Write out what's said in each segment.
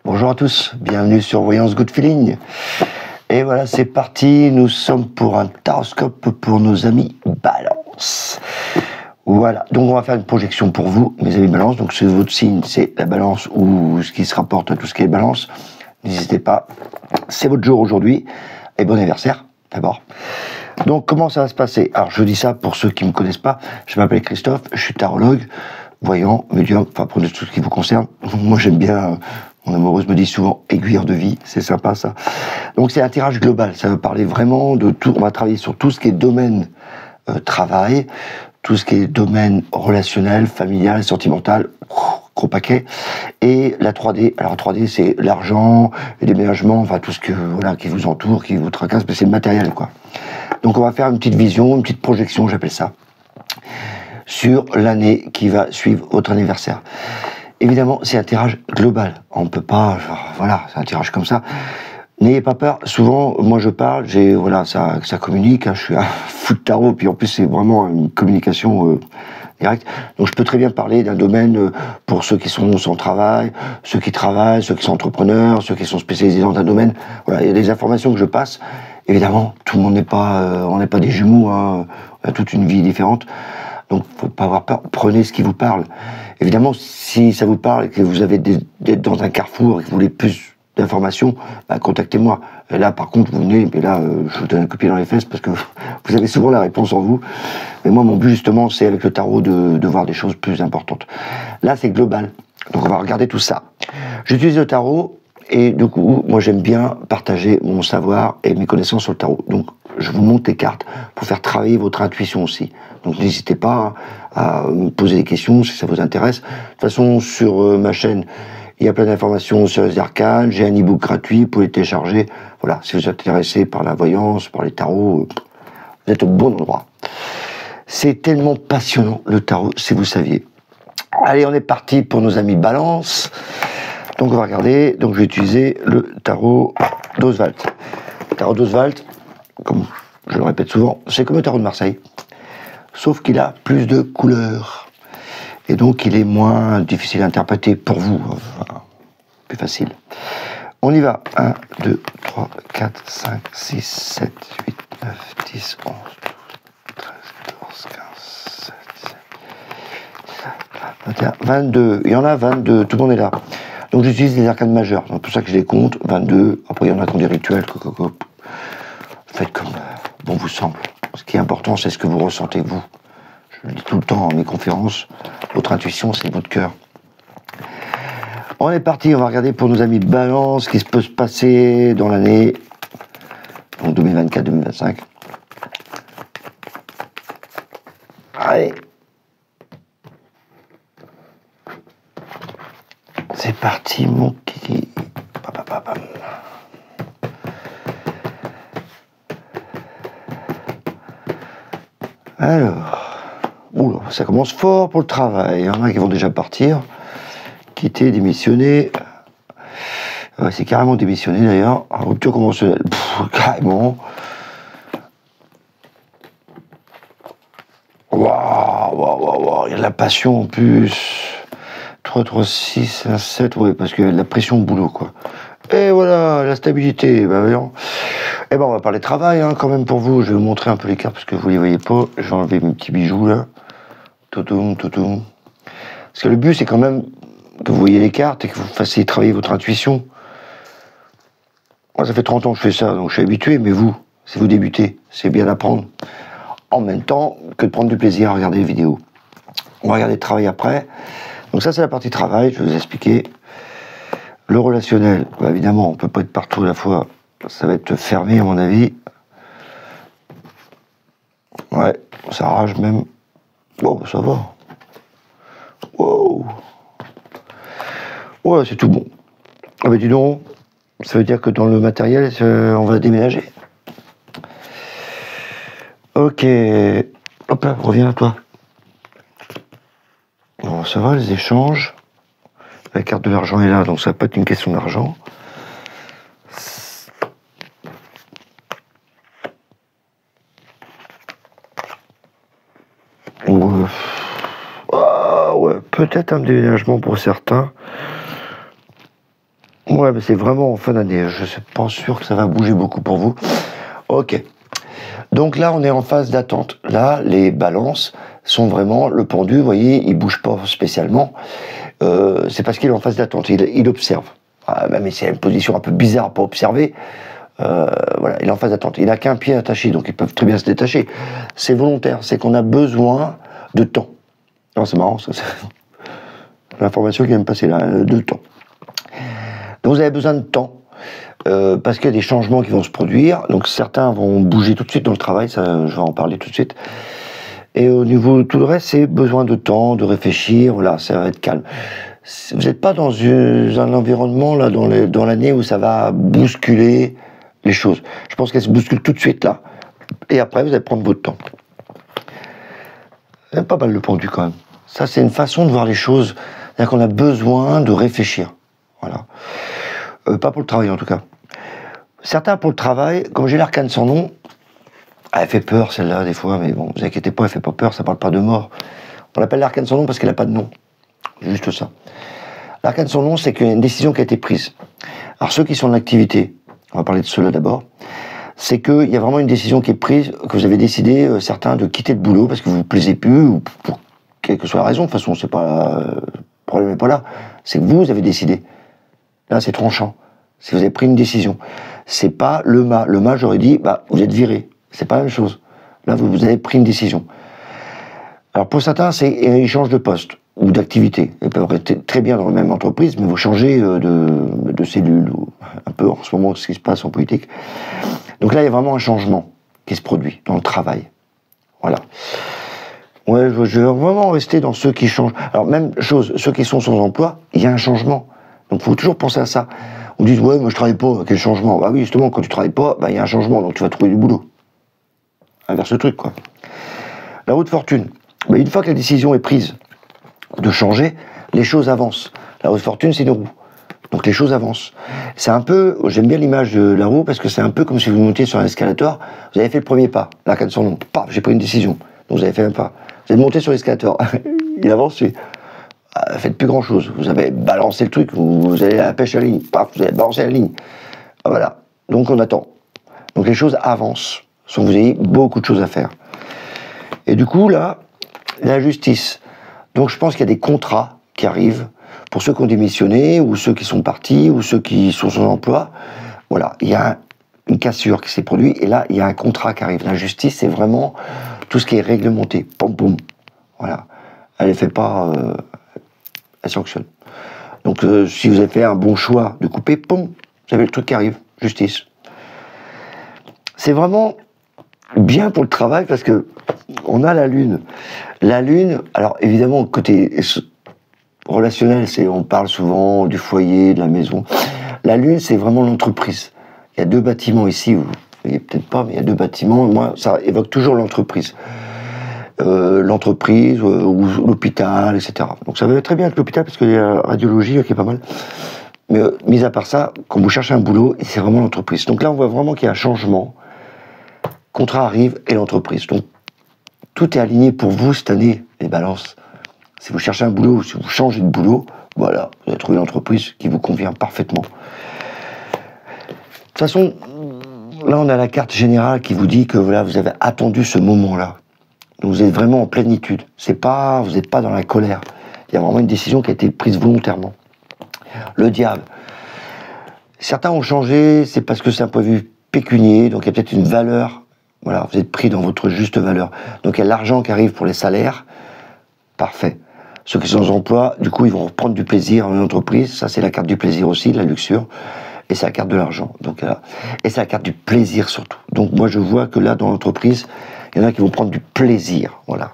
Bonjour à tous, bienvenue sur Voyance Good Feeling. Et voilà, c'est parti, nous sommes pour un taroscope pour nos amis Balance. Voilà, donc on va faire une projection pour vous, mes amis Balance. Donc c'est votre signe, c'est la Balance ou ce qui se rapporte à tout ce qui est Balance. N'hésitez pas, c'est votre jour aujourd'hui. Et bon anniversaire, d'abord. Donc comment ça va se passer? Alors je dis ça pour ceux qui ne me connaissent pas, je m'appelle Christophe, je suis tarologue, voyant, médium, enfin prenez tout ce qui vous concerne. Moi j'aime bien, mon amoureuse me dit souvent aiguilleur de vie, c'est sympa ça. Donc c'est un tirage global, ça va parler vraiment de tout, on va travailler sur tout ce qui est domaine travail, tout ce qui est domaine relationnel, familial, sentimental, gros paquet, et la 3D. Alors 3D c'est l'argent, les déménagements, enfin tout ce que voilà qui vous entoure, qui vous tracasse, mais c'est le matériel quoi. Donc on va faire une petite vision, une petite projection, j'appelle ça, sur l'année qui va suivre votre anniversaire. Évidemment, c'est un tirage global. On peut pas, voilà, c'est un tirage comme ça. N'ayez pas peur. Souvent, moi je parle, voilà, ça communique. Hein, je suis un fou de tarot, puis en plus c'est vraiment une communication directe. Donc je peux très bien parler d'un domaine pour ceux qui sont sans travail, ceux qui travaillent, ceux qui sont entrepreneurs, ceux qui sont spécialisés dans un domaine. Voilà, il y a des informations que je passe. Évidemment, tout le monde n'est pas, on n'est pas des jumeaux. Hein, on a toute une vie différente. Donc, faut pas avoir peur. Prenez ce qui vous parle. Évidemment, si ça vous parle et que vous avez d'être dans un carrefour et que vous voulez plus d'informations, bah, contactez-moi. Et là, par contre, vous venez, et là, je vous donne un coup de pied dans les fesses parce que vous avez souvent la réponse en vous. Mais moi, mon but, justement, c'est avec le tarot de voir des choses plus importantes. Là, c'est global. Donc, on va regarder tout ça. J'utilise le tarot et du coup, moi, j'aime bien partager mon savoir et mes connaissances sur le tarot. Donc, je vous montre les cartes pour faire travailler votre intuition aussi. Donc n'hésitez pas à me poser des questions si ça vous intéresse. De toute façon, sur ma chaîne, il y a plein d'informations sur les arcanes. J'ai un e-book gratuit, vous pouvez le télécharger. Voilà, si vous êtes intéressé par la voyance, par les tarots, vous êtes au bon endroit. C'est tellement passionnant le tarot, si vous saviez. Allez, on est parti pour nos amis Balance. Donc on va regarder. Donc je vais utiliser le tarot d'Oswald. Le tarot d'Oswald, comme je le répète souvent, c'est comme le tarot de Marseille. Sauf qu'il a plus de couleurs. Et donc, il est moins difficile à interpréter pour vous. Enfin, plus facile. On y va. 1, 2, 3, 4, 5, 6, 7, 8, 9, 10, 11, 12, 13, 14, 15, 16, 17, 21, 22. Il y en a 22. Tout le monde est là. Donc, j'utilise les arcanes majeures. C'est pour ça que je les compte. 22. Après, il y en a qui ont des rituels. Faites comme bon vous semble. Ce qui est important, c'est ce que vous ressentez, vous. Je le dis tout le temps dans mes conférences, votre intuition, c'est votre cœur. On est parti, on va regarder pour nos amis Balance, ce qui peut se passer dans l'année 2024-2025. Allez. C'est parti, mon kiki. Alors, oula, ça commence fort pour le travail. Il y en a qui vont déjà partir, quitter, démissionner. Ouais, c'est carrément démissionner d'ailleurs. Rupture conventionnelle, carrément. Waouh, il y a de la passion en plus. 3, 3, 6, 1, 7, oui, parce qu'il y a de la pression au boulot, quoi. Et voilà, la stabilité, bah voyons. Eh ben, on va parler travail, hein, quand même, pour vous. Je vais vous montrer un peu les cartes, parce que vous les voyez pas. Je vais enlever mes petits bijoux, là. Toutoum, toutoum. Parce que le but, c'est quand même que vous voyez les cartes et que vous fassiez travailler votre intuition. Moi, ça fait 30 ans que je fais ça, donc je suis habitué, mais vous, si vous débutez, c'est bien d'apprendre. En même temps que de prendre du plaisir à regarder les vidéos. On va regarder le travail après. Donc ça, c'est la partie travail, je vais vous expliquer. Le relationnel, bah, évidemment, on ne peut pas être partout à la fois. Ça va être fermé, à mon avis. Ouais, ça rage même. Bon, ça va. Wow. Ouais, c'est tout bon. Ah bah dis donc, ça veut dire que dans le matériel, on va déménager. Ok. Hop là, reviens à toi. Bon, ça va, les échanges. La carte de l'argent est là, donc ça va pas être une question d'argent. Ah ouais, peut-être un déménagement pour certains. Ouais, mais c'est vraiment en fin d'année. Je suis pas sûr que ça va bouger beaucoup pour vous. Ok. Donc là, on est en phase d'attente. Là, les balances sont vraiment le pendu. Vous voyez, il bouge pas spécialement. C'est parce qu'il est en phase d'attente. Il observe. Même si c'est une position un peu bizarre pour observer. Voilà, il est en phase d'attente. Il n'a qu'un pied attaché, donc ils peuvent très bien se détacher. C'est volontaire. C'est qu'on a besoin de temps. Non, c'est marrant, ça. L'information qui vient me passer là, de temps. Donc vous avez besoin de temps. Parce qu'il y a des changements qui vont se produire. Donc certains vont bouger tout de suite dans le travail, ça, je vais en parler tout de suite. Et au niveau de tout le reste, c'est besoin de temps, de réfléchir, voilà, ça va être calme. Vous n'êtes pas dans un environnement là, dans l'année où ça va bousculer les choses. Je pense qu'elle se bouscule tout de suite là. Et après, vous allez prendre votre temps. C'est pas mal le pendu quand même. Ça, c'est une façon de voir les choses. C'est-à-dire qu'on a besoin de réfléchir. Voilà. Pas pour le travail en tout cas. Certains pour le travail, comme j'ai l'arcane sans nom, elle fait peur celle-là des fois, mais bon, vous inquiétez pas, elle fait pas peur, ça parle pas de mort. On l'appelle l'arcane sans nom parce qu'elle n'a pas de nom. Juste ça. L'arcane sans nom, c'est qu'il y a une décision qui a été prise. Alors ceux qui sont en activité, on va parler de ceux-là d'abord, c'est qu'il y a vraiment une décision qui est prise, que vous avez décidé, certains, de quitter le boulot parce que vous ne vous plaisez plus, ou pour quelle que soit la raison, de toute façon, c'est pas, le problème n'est pas là, c'est que vous avez décidé. Là, c'est tranchant. Si vous avez pris une décision, c'est pas le mât. Le mât, j'aurais dit, bah, vous êtes viré. C'est pas la même chose. Là, vous avez pris une décision. Alors, pour certains, ils changent de poste ou d'activité. Ils peuvent rester très bien dans la même entreprise, mais vous changez de cellule, ou un peu en ce moment, ce qui se passe en politique. Donc là, il y a vraiment un changement qui se produit dans le travail. Voilà. Ouais, je vais vraiment rester dans ceux qui changent. Alors, même chose, ceux qui sont sans emploi, il y a un changement. Donc, il faut toujours penser à ça. On dit, ouais, moi je travaille pas, quel changement? Bah oui, justement, quand tu travailles pas, bah il y a un changement, donc tu vas trouver du boulot. Inverse le truc, quoi. La roue de fortune. Bah, une fois que la décision est prise de changer, les choses avancent. La roue de fortune, c'est une roue. Donc les choses avancent. C'est un peu, j'aime bien l'image de la roue, parce que c'est un peu comme si vous montiez sur un escalator, vous avez fait le premier pas, l'arcane sans nom, paf, j'ai pris une décision. Donc vous avez fait un pas. Vous êtes monté sur l'escalator, il avance, faites plus grand chose. Vous avez balancé le truc, vous allez à la pêche à la ligne, paf, vous avez balancé la ligne. Voilà. Donc on attend. Donc les choses avancent, sans que vous ayez beaucoup de choses à faire. Et du coup, là, la justice. Donc je pense qu'il y a des contrats qui arrivent pour ceux qui ont démissionné, ou ceux qui sont partis, ou ceux qui sont sans emploi. Voilà. Il y a une cassure qui s'est produite, et là, il y a un contrat qui arrive. La justice, c'est vraiment tout ce qui est réglementé. Pom, pom. Voilà. Elle ne fait pas... elle sanctionne. Donc, si vous avez fait un bon choix de couper, pom, vous avez le truc qui arrive, justice. C'est vraiment bien pour le travail parce que on a la lune. La lune, alors évidemment, côté relationnel, on parle souvent du foyer, de la maison. La lune, c'est vraiment l'entreprise. Il y a deux bâtiments ici, vous voyez peut-être pas, mais il y a deux bâtiments. Moi, ça évoque toujours l'entreprise. L'entreprise ou l'hôpital, etc. Donc ça va très bien avec l'hôpital parce qu'il y a la radiologie qui est pas mal. Mais mis à part ça, quand vous cherchez un boulot, c'est vraiment l'entreprise. Donc là, on voit vraiment qu'il y a un changement. Contrat arrive et l'entreprise. Donc tout est aligné pour vous cette année, les balances. Si vous cherchez un boulot, si vous changez de boulot, voilà, vous avez trouvé une entreprise qui vous convient parfaitement. De toute façon, là, on a la carte générale qui vous dit que voilà, vous avez attendu ce moment-là. Donc vous êtes vraiment en plénitude. Vous n'êtes pas dans la colère. Il y a vraiment une décision qui a été prise volontairement. Le diable. Certains ont changé, c'est parce que c'est un point de vue pécunier, donc il y a peut-être une valeur. Voilà, vous êtes pris dans votre juste valeur. Donc il y a l'argent qui arrive pour les salaires. Parfait. Ceux qui sont sans emploi, du coup, ils vont reprendre du plaisir en entreprise. Ça, c'est la carte du plaisir aussi, de la luxure. Et c'est la carte de l'argent. Donc, et c'est la carte du plaisir surtout. Donc moi, je vois que là, dans l'entreprise, il y en a qui vont prendre du plaisir. Voilà.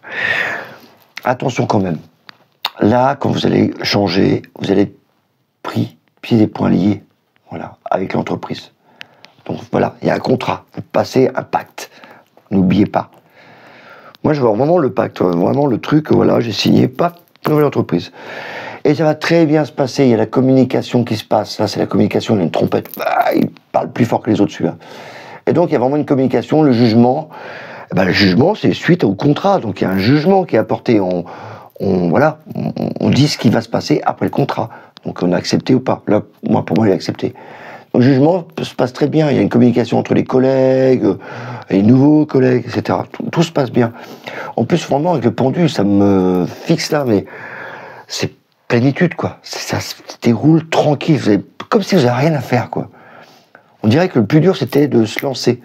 Attention quand même. Là, quand vous allez changer, vous allez être pris, pieds et poings liés, voilà, avec l'entreprise. Donc voilà, il y a un contrat. Vous passez un pacte. N'oubliez pas. Moi, je vois vraiment le pacte, vraiment le truc, voilà, j'ai signé, pas nouvelle entreprise. Et ça va très bien se passer, il y a la communication qui se passe. Là, c'est la communication, il y a une trompette, il parle plus fort que les autres, celui-là. Et donc, il y a vraiment une communication, le jugement. Le jugement, c'est suite au contrat. Donc, il y a un jugement qui est apporté. On dit ce qui va se passer après le contrat. Donc, on a accepté ou pas. Là, moi, pour moi, il est accepté. Donc, le jugement se passe très bien. Il y a une communication entre les collègues, les nouveaux collègues, etc. Tout se passe bien. En plus, vraiment, avec le pendu, ça me fixe là, mais c'est plénitude, quoi. Ça se déroule tranquille. Comme si vous n'avez rien à faire, quoi. On dirait que le plus dur, c'était de se lancer.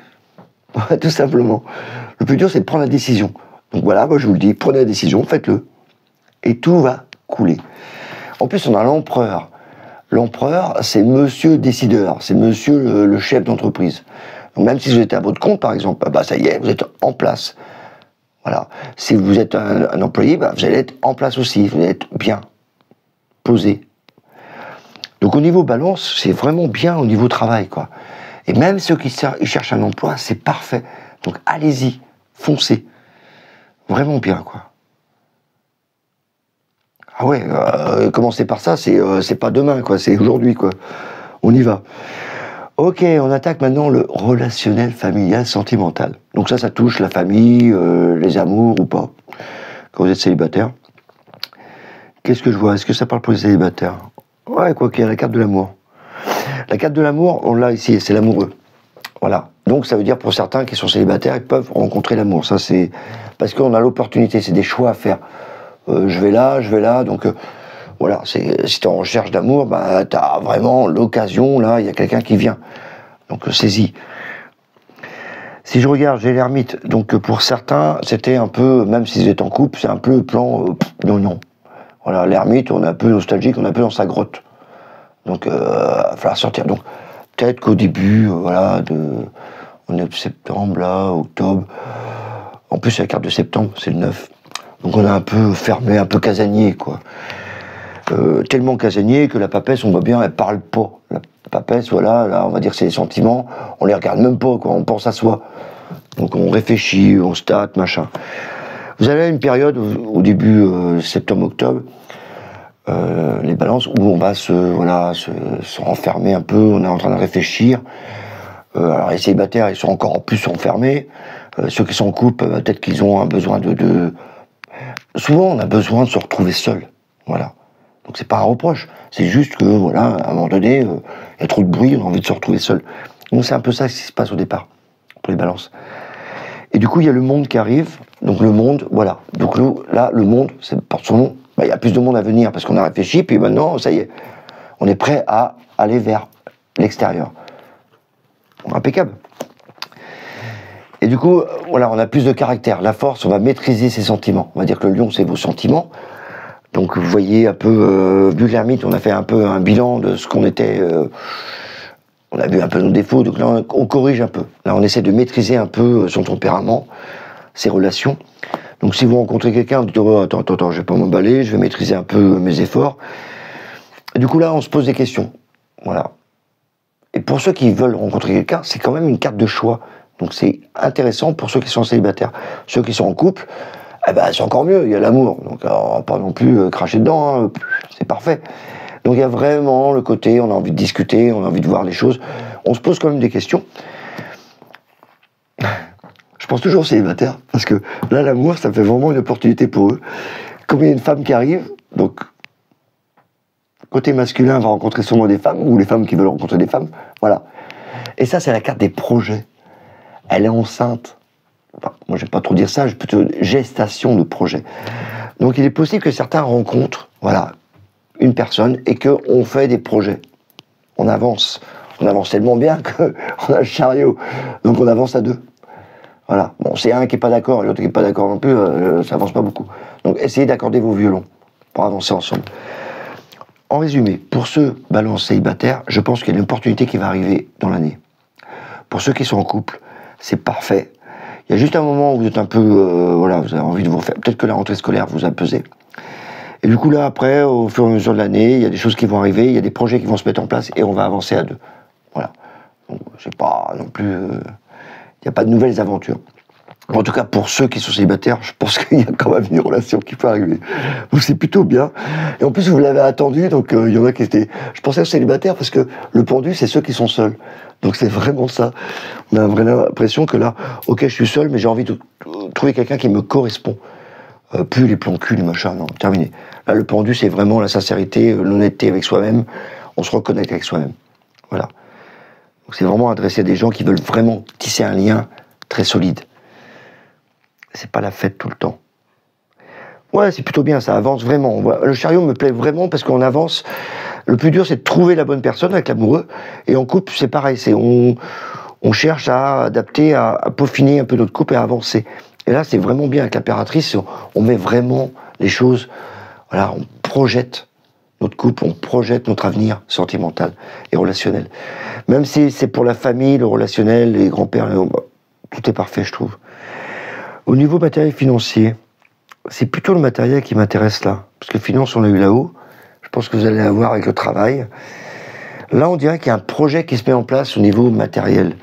Tout simplement. Le plus dur, c'est de prendre la décision. Donc voilà, moi je vous le dis, prenez la décision, faites-le. Et tout va couler. En plus, on a l'empereur. L'empereur, c'est monsieur décideur, c'est monsieur le chef d'entreprise. Donc même si vous êtes à votre compte, par exemple, bah ça y est, vous êtes en place. Voilà. Si vous êtes un employé, bah, vous allez être en place aussi, vous allez être bien posé. Donc au niveau balance, c'est vraiment bien au niveau travail, quoi. Et même ceux qui cherchent un emploi, c'est parfait. Donc allez-y, foncez. Vraiment bien, quoi. Ah ouais, commencer par ça, c'est pas demain, quoi, c'est aujourd'hui, quoi. On y va. Ok, on attaque maintenant le relationnel, familial, sentimental. Donc ça touche la famille, les amours ou pas, quand vous êtes célibataire. Qu'est-ce que je vois? Est-ce que ça parle pour les célibataires? Ouais, quoi qu'il y a la carte de l'amour. La carte de l'amour, on l'a ici, c'est l'amoureux. Voilà. Donc ça veut dire pour certains qui sont célibataires, ils peuvent rencontrer l'amour. Ça c'est parce qu'on a l'opportunité, c'est des choix à faire. Je vais là, donc voilà. Si tu es en recherche d'amour, bah, tu as vraiment l'occasion, là, il y a quelqu'un qui vient. Donc saisis. Si je regarde, j'ai l'ermite. Donc pour certains, c'était un peu, même si vous êtes en couple, c'est un peu le plan non. Voilà, l'ermite, on est un peu nostalgique, on est un peu dans sa grotte. Donc il va falloir sortir. Donc peut-être qu'au début, voilà, on est septembre, là, octobre. En plus, c'est la carte de septembre, c'est le 9. Donc on est un peu fermé, un peu casanier, quoi. Tellement casanier que la papesse, on voit bien, elle parle pas. La papesse, voilà, là, on va dire c'est les sentiments, on les regarde même pas, quoi, on pense à soi. Donc on réfléchit, on se tâte, machin. Vous avez une période, au début septembre-octobre, les balances, où on va se renfermer un peu, on est en train de réfléchir. Alors les célibataires, ils sont encore plus enfermés. Ceux qui sont en couple, peut-être qu'ils ont un besoin de... Souvent, on a besoin de se retrouver seul. Voilà. Donc c'est pas un reproche. C'est juste que, voilà, à un moment donné, il y a trop de bruit, on a envie de se retrouver seul. Donc c'est un peu ça ce qui se passe au départ, pour les balances. Et du coup, il y a le monde qui arrive. Donc le monde, voilà. Donc là, le monde, c'est porte son nom. Bah, il y a plus de monde à venir parce qu'on a réfléchi, puis maintenant, ça y est, on est prêt à aller vers l'extérieur. Impeccable. Et du coup, voilà, on a plus de caractère. La force, on va maîtriser ses sentiments. On va dire que le lion, c'est vos sentiments. Donc vous voyez un peu, vu l'ermite, on a fait un peu un bilan de ce qu'on était. On a vu un peu nos défauts, donc là on corrige un peu. Là on essaie de maîtriser un peu son tempérament, ses relations. Donc si vous rencontrez quelqu'un, vous dites oh, attends, je vais pas m'emballer, je vais maîtriser un peu mes efforts. Et du coup là on se pose des questions. Voilà. Et pour ceux qui veulent rencontrer quelqu'un, c'est quand même une carte de choix. Donc c'est intéressant pour ceux qui sont célibataires. Ceux qui sont en couple, eh ben, c'est encore mieux, il y a l'amour. Donc on va pas non plus cracher dedans, hein. C'est parfait. Donc il y a vraiment le côté, on a envie de discuter, on a envie de voir les choses. On se pose quand même des questions. Je pense toujours aux célibataires, parce que là, l'amour, ça fait vraiment une opportunité pour eux. Comme il y a une femme qui arrive, donc côté masculin va rencontrer sûrement des femmes, ou les femmes qui veulent rencontrer des femmes, voilà. Et ça, c'est la carte des projets. Elle est enceinte. Enfin, moi, j'aime pas trop dire ça, plutôt gestation de projet. Donc il est possible que certains rencontrent, voilà, une personne et qu'on fait des projets. On avance tellement bien qu'on a le chariot. Donc on avance à deux. Voilà. Bon, c'est un qui n'est pas d'accord et l'autre qui n'est pas d'accord non plus, ça avance pas beaucoup. Donc essayez d'accorder vos violons pour avancer ensemble. En résumé, pour ceux balance célibataires, je pense qu'il y a une opportunité qui va arriver dans l'année. Pour ceux qui sont en couple, c'est parfait. Il y a juste un moment où vous êtes un peu, voilà, vous avez envie de vous refaire. Peut-être que la rentrée scolaire vous a pesé. Et du coup là, après, au fur et à mesure de l'année, il y a des choses qui vont arriver, il y a des projets qui vont se mettre en place et on va avancer à deux. Voilà. Donc c'est pas non plus, il n'y a pas de nouvelles aventures. En tout cas, pour ceux qui sont célibataires, je pense qu'il y a quand même une relation qui peut arriver. Donc c'est plutôt bien. Et en plus, vous l'avez attendu, donc il y en a qui étaient... Je pensais aux célibataires parce que le pendu, c'est ceux qui sont seuls. Donc c'est vraiment ça. On a vraiment l'impression que là, ok, je suis seul, mais j'ai envie de trouver quelqu'un qui me correspond. Plus les plans cul, les machins, non, terminé. Là, le pendu, c'est vraiment la sincérité, l'honnêteté avec soi-même. on se reconnecte avec soi-même. Voilà. Donc c'est vraiment adressé à des gens qui veulent vraiment tisser un lien très solide. C'est pas la fête tout le temps. Ouais, c'est plutôt bien, ça avance vraiment. Le chariot me plaît vraiment parce qu'on avance. Le plus dur, c'est de trouver la bonne personne avec l'amoureux. Et en couple, c'est pareil. On cherche à adapter, à peaufiner un peu notre couple et à avancer. Et là, c'est vraiment bien avec l'impératrice. On met vraiment les choses. Voilà, on projette notre couple, on projette notre avenir sentimental et relationnel. Même si c'est pour la famille, le relationnel, les grands-pères, tout est parfait, je trouve. Au niveau matériel financier, c'est plutôt le matériel qui m'intéresse là. Parce que finance, on l'a eu là-haut. Je pense que vous allez avoir avec le travail. Là, on dirait qu'il y a un projet qui se met en place au niveau matériel.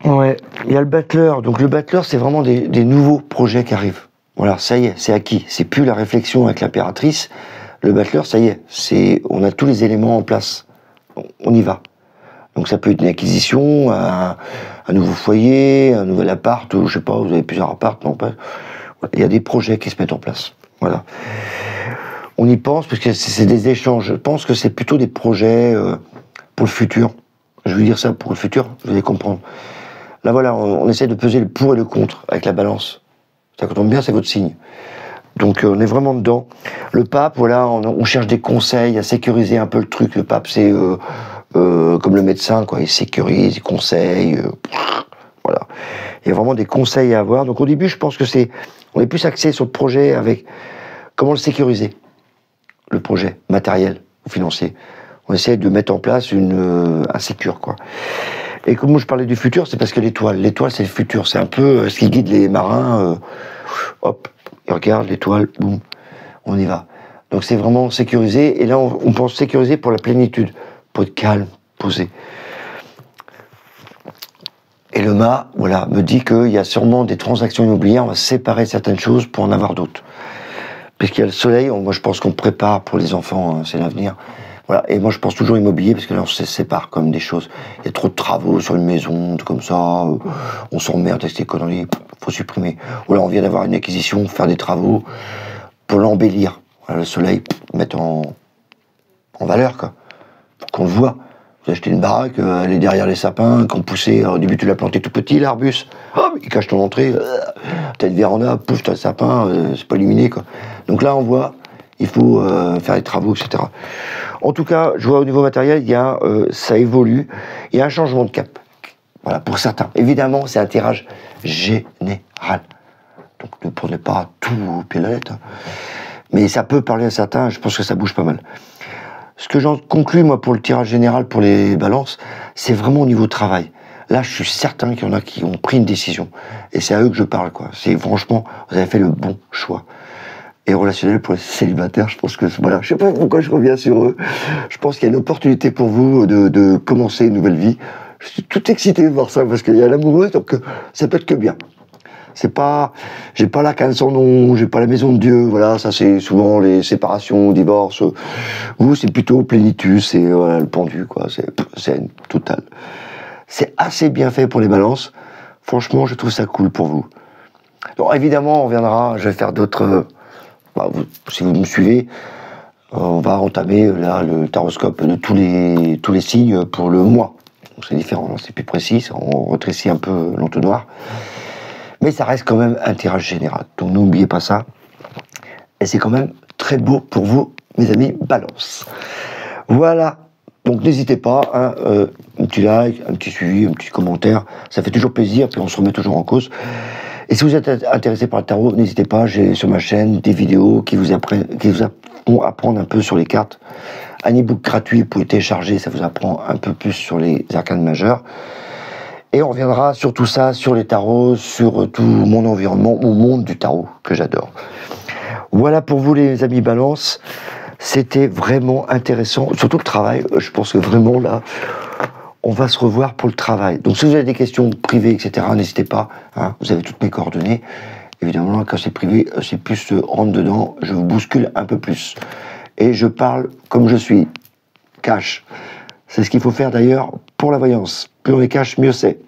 Ouais, il y a le battleur. Donc le battleur, c'est vraiment des nouveaux projets qui arrivent. Voilà, ça y est, c'est acquis. C'est plus la réflexion avec l'impératrice. Le battleur, ça y est, on a tous les éléments en place. On y va. Donc ça peut être une acquisition, un nouveau foyer, un nouvel appart, ou je sais pas, vous avez plusieurs apparts, non pas. Il y a des projets qui se mettent en place. Voilà. On y pense parce que c'est des échanges. Je pense que c'est plutôt des projets pour le futur. Je veux dire ça pour le futur, vous allez comprendre. Là voilà, on essaie de peser le pour et le contre avec la balance. Ça tombe bien, c'est votre signe. Donc on est vraiment dedans. Le pape, voilà, on cherche des conseils à sécuriser un peu le truc. Le pape, c'est comme le médecin, quoi. Il sécurise, il conseille. Voilà. Il y a vraiment des conseils à avoir. Donc au début, je pense que on est plus axé sur le projet avec comment le sécuriser, le projet matériel ou financier. On essaie de mettre en place un sécure, quoi. Et comme moi je parlais du futur, c'est parce que l'étoile c'est le futur. C'est un peu ce qui guide les marins. Hop, ils regardent l'étoile, boum, on y va. Donc c'est vraiment sécurisé. Et là, on pense sécuriser pour la plénitude, pour être calme, posé. Et le mât, voilà, me dit qu'il y a sûrement des transactions immobilières, on va séparer certaines choses pour en avoir d'autres. Puisqu'il y a le soleil, moi je pense qu'on prépare pour les enfants, hein, c'est l'avenir. Voilà. Et moi je pense toujours immobilier, parce que là on se sépare comme des choses. Il y a trop de travaux sur une maison, comme ça, on s'emmerde avec ces conneries, faut supprimer. Ou là on vient d'avoir une acquisition, faire des travaux pour l'embellir. Voilà, le soleil, mettre en valeur, quoi, pour qu'on le voit. Vous achetez une baraque, elle est derrière les sapins, qu'on poussait, au début tu l'as planté tout petit, l'arbus, hop, il cache ton entrée, t'as une véranda, pouf, t'as le sapin, c'est pas illuminé, quoi. Donc là on voit, il faut faire les travaux, etc. En tout cas, je vois au niveau matériel, ça évolue, il y a un changement de cap. Voilà, pour certains. Évidemment, c'est un tirage général. Donc ne prenez pas tout au pied de la lettre. Mais ça peut parler à certains, je pense que ça bouge pas mal. Ce que j'en conclus, moi, pour le tirage général, pour les balances, c'est vraiment au niveau travail. Là, je suis certain qu'il y en a qui ont pris une décision. Et c'est à eux que je parle, quoi. C'est franchement, vous avez fait le bon choix. Et relationnel pour les célibataires, je pense que, voilà, je sais pas pourquoi je reviens sur eux. Je pense qu'il y a une opportunité pour vous de commencer une nouvelle vie. Je suis tout excité de voir ça, parce qu'il y a l'amoureux, donc ça peut être que bien. J'ai pas la canne sans nom, j'ai pas la maison de Dieu, voilà, ça c'est souvent les séparations, divorces. Vous, c'est plutôt plénitude, c'est voilà, le pendu, quoi, c'est une totale. C'est assez bien fait pour les balances. Franchement, je trouve ça cool pour vous. Donc évidemment, on reviendra, je vais faire d'autres. Si vous me suivez, on va entamer là le taroscope de tous les signes pour le mois. Donc c'est différent, c'est plus précis, on rétrécit un peu l'entonnoir. Mais ça reste quand même un tirage général. Donc n'oubliez pas ça. Et c'est quand même très beau pour vous, mes amis Balance. Voilà. Donc n'hésitez pas, hein, un petit like, un petit suivi, un petit commentaire. Ça fait toujours plaisir, puis on se remet toujours en cause. Et si vous êtes intéressé par le tarot, n'hésitez pas, j'ai sur ma chaîne des vidéos qui vous vont apprendre un peu sur les cartes. Un e-book gratuit, vous pouvez télécharger, ça vous apprend un peu plus sur les arcanes majeures. Et on reviendra sur tout ça, sur les tarots, sur tout mon environnement, mon monde du tarot, que j'adore. Voilà pour vous les amis Balance. C'était vraiment intéressant, surtout le travail. Je pense que vraiment là, on va se revoir pour le travail. Donc si vous avez des questions privées, etc., n'hésitez pas. Hein, vous avez toutes mes coordonnées. Évidemment, quand c'est privé, c'est plus rentre dedans. Je vous bouscule un peu plus. Et je parle comme je suis. Cash. C'est ce qu'il faut faire d'ailleurs pour la voyance. Plus on est cash, mieux c'est.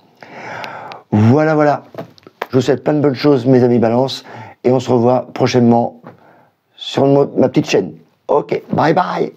Voilà, voilà. Je vous souhaite plein de bonnes choses, mes amis Balance. Et on se revoit prochainement sur ma petite chaîne. Ok, bye bye.